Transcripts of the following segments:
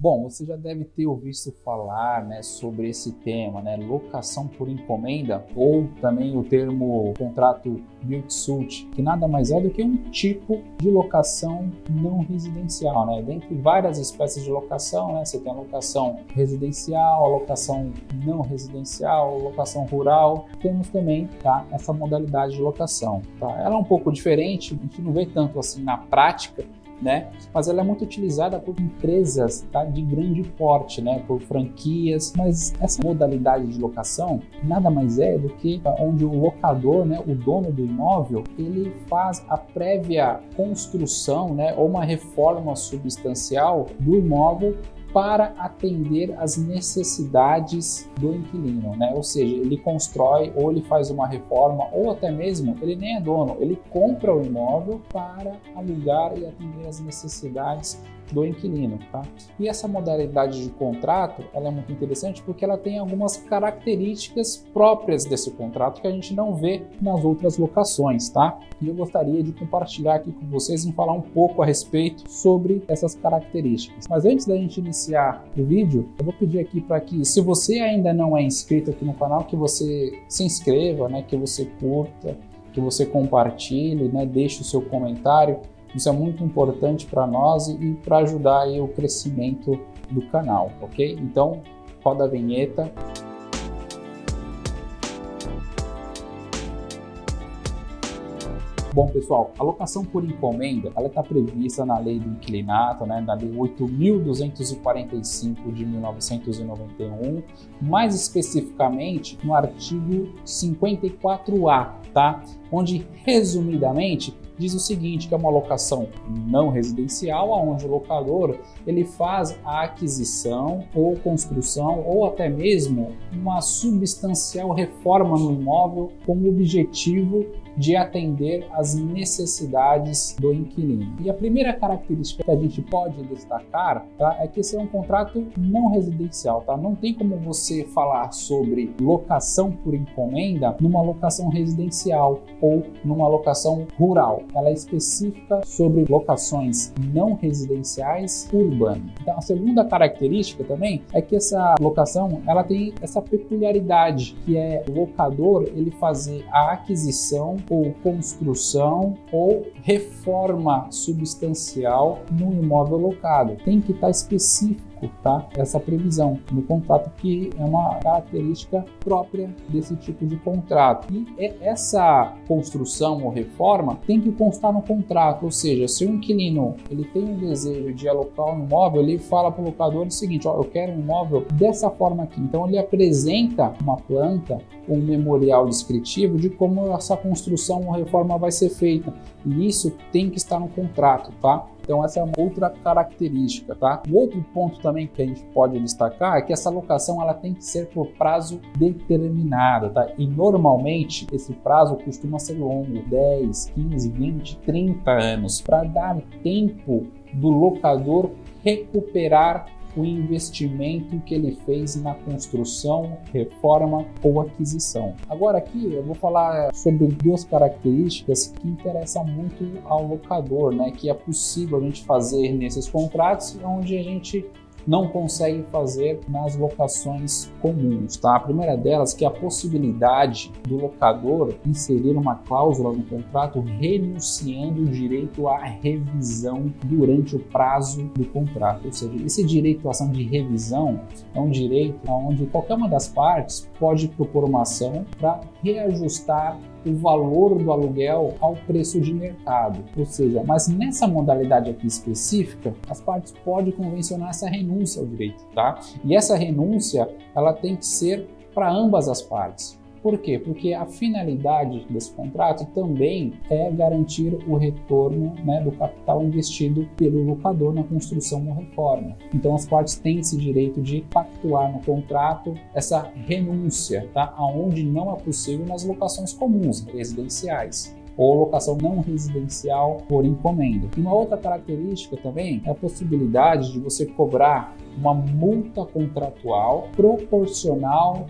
Bom, você já deve ter ouvido falar, sobre esse tema, locação por encomenda, ou também o termo contrato build-to-suit, que nada mais é do que um tipo de locação não residencial, Dentre várias espécies de locação, você tem a locação residencial, a locação não residencial, a locação rural. Temos também, essa modalidade de locação, Ela é um pouco diferente, a gente não vê tanto assim na prática, mas ela é muito utilizada por empresas, de grande porte, por franquias. Mas essa modalidade de locação nada mais é do que onde o locador, o dono do imóvel, ele faz a prévia construção, ou uma reforma substancial do imóvel para atender às necessidades do inquilino, Ou seja, ele constrói ou ele faz uma reforma, ou até mesmo ele nem é dono, ele compra o imóvel para alugar e atender às necessidades do inquilino, E essa modalidade de contrato, ela é muito interessante porque ela tem algumas características próprias desse contrato que a gente não vê nas outras locações, E eu gostaria de compartilhar aqui com vocês e falar um pouco a respeito sobre essas características. Mas antes da gente iniciar o vídeo, eu vou pedir aqui para que, se você ainda não é inscrito aqui no canal, que você se inscreva, que você curta, que você compartilhe, deixe o seu comentário. Isso é muito importante para nós e para ajudar aí o crescimento do canal, ok? Então, roda a vinheta. Bom, pessoal, a locação por encomenda, ela está prevista na Lei do Inquilinato, na Lei 8.245 de 1991, mais especificamente no artigo 54A, Onde, resumidamente, diz o seguinte, que é uma locação não residencial, onde o locador ele faz a aquisição ou construção ou até mesmo uma substancial reforma no imóvel com o objetivo de atender às necessidades do inquilino. E a primeira característica que a gente pode destacar, é que esse é um contrato não residencial, Não tem como você falar sobre locação por encomenda numa locação residencial ou numa locação rural. Ela é específica sobre locações não residenciais urbanas. Então, a segunda característica também é que essa locação, ela tem essa peculiaridade, que é o locador ele fazer a aquisição ou construção ou reforma substancial no imóvel locado. Tem que estar específico, essa previsão no contrato, que é uma característica própria desse tipo de contrato. E essa construção ou reforma tem que constar no contrato, ou seja, se o inquilino ele tem um desejo de alocar um imóvel, ele fala para o locador o seguinte, eu quero um imóvel dessa forma aqui. Então ele apresenta uma planta, um memorial descritivo de como essa construção ou reforma vai ser feita. E isso tem que estar no contrato, Então essa é uma outra característica, O outro ponto também que a gente pode destacar é que essa locação ela tem que ser por prazo determinado, E normalmente esse prazo costuma ser longo, 10, 15, 20, 30 anos, para dar tempo do locador recuperar o investimento que ele fez na construção, reforma ou aquisição. Agora aqui eu vou falar sobre duas características que interessam muito ao locador, que é possível a gente fazer nesses contratos, onde a gente não consegue fazer nas locações comuns, A primeira delas, que é a possibilidade do locador inserir uma cláusula no contrato renunciando o direito à revisão durante o prazo do contrato. Ou seja, esse direito à ação de revisão é um direito onde qualquer uma das partes pode propor uma ação para reajustar o valor do aluguel ao preço de mercado, ou seja, mas nessa modalidade aqui específica, as partes podem convencionar essa renúncia ao direito, E essa renúncia, ela tem que ser para ambas as partes. Por quê? Porque a finalidade desse contrato também é garantir o retorno, do capital investido pelo locador na construção ou reforma. Então as partes têm esse direito de pactuar no contrato essa renúncia, aonde não é possível nas locações comuns, residenciais, ou locação não residencial por encomenda. E uma outra característica também é a possibilidade de você cobrar uma multa contratual proporcional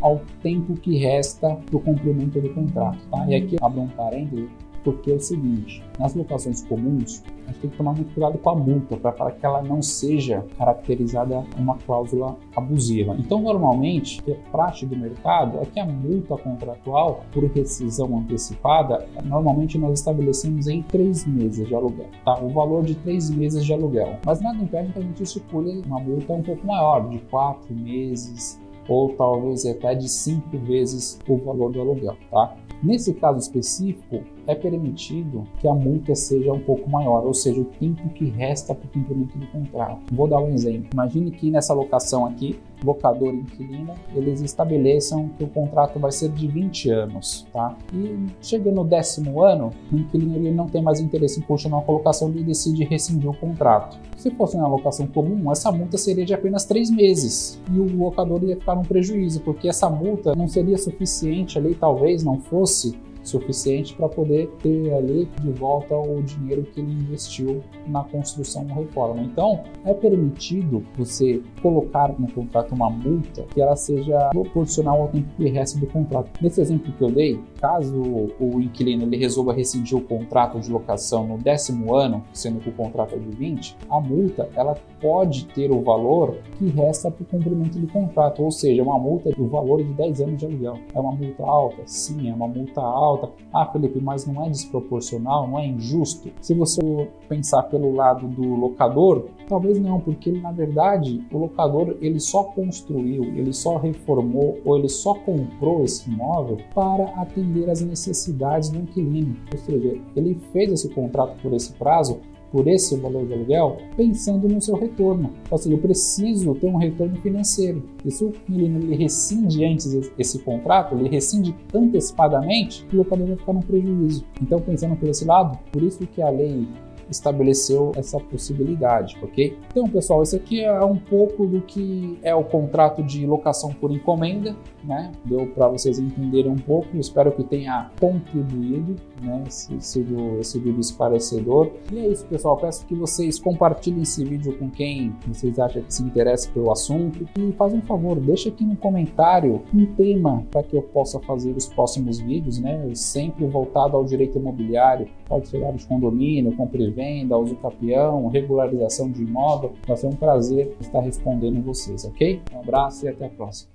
ao tempo que resta para o cumprimento do contrato. E aqui, abro um parênteses, porque é o seguinte, nas locações comuns, a gente tem que tomar muito cuidado com a multa, para que ela não seja caracterizada uma cláusula abusiva. Então, normalmente, o que é praxe do mercado é que a multa contratual por rescisão antecipada, normalmente nós estabelecemos em 3 meses de aluguel, tá? O valor de 3 meses de aluguel. Mas nada impede que a gente estipule uma multa um pouco maior, de 4 meses, ou talvez até de 5 vezes o valor do aluguel, tá? Nesse caso específico, é permitido que a multa seja um pouco maior, ou seja, o tempo que resta para o cumprimento do contrato. Vou dar um exemplo. Imagine que nessa locação aqui, locador e inquilino, eles estabeleçam que o contrato vai ser de 20 anos, tá? E chegando no 10º ano, o inquilino ele não tem mais interesse em continuar a locação e decide rescindir o contrato. Se fosse uma locação comum, essa multa seria de apenas 3 meses e o locador ia ficar num prejuízo, porque essa multa não seria suficiente ali, talvez não fosse suficiente para poder ter ali de volta o dinheiro que ele investiu na construção ou reforma. Então, é permitido você colocar no contrato uma multa que ela seja proporcional ao tempo que resta do contrato. Nesse exemplo que eu dei, caso o inquilino ele resolva rescindir o contrato de locação no 10º ano, sendo que o contrato é de 20, a multa ela pode ter o valor que resta para o cumprimento do contrato, ou seja, uma multa do valor de 10 anos de aluguel. É uma multa alta? Sim, é uma multa alta. Ah, Felipe, mas não é desproporcional, não é injusto? Se você pensar pelo lado do locador, talvez não, porque ele, na verdade, o locador ele só construiu, ele só reformou ou ele só comprou esse imóvel para atender às necessidades do inquilino. Ou seja, ele fez esse contrato por esse prazo, por esse valor de aluguel, pensando no seu retorno. Ou seja, eu preciso ter um retorno financeiro. E se o inquilino ele rescinde antes esse contrato, ele rescinde antecipadamente, o locador vai ficar num prejuízo. Então, pensando por esse lado, por isso que a lei estabeleceu essa possibilidade, ok? Então, pessoal, esse aqui é um pouco do que é o contrato de locação por encomenda, né? Deu para vocês entenderem um pouco, espero que tenha contribuído, né? Sido esse vídeo esclarecedor. E é isso, pessoal, peço que vocês compartilhem esse vídeo com quem vocês acham que se interessa pelo assunto e faz um favor, deixa aqui no comentário um tema para que eu possa fazer os próximos vídeos, né? Sempre voltado ao direito imobiliário, pode ser área de condomínio, compra e venda, uso capião, regularização de imóvel. Vai ser um prazer estar respondendo vocês, ok? Um abraço e até a próxima.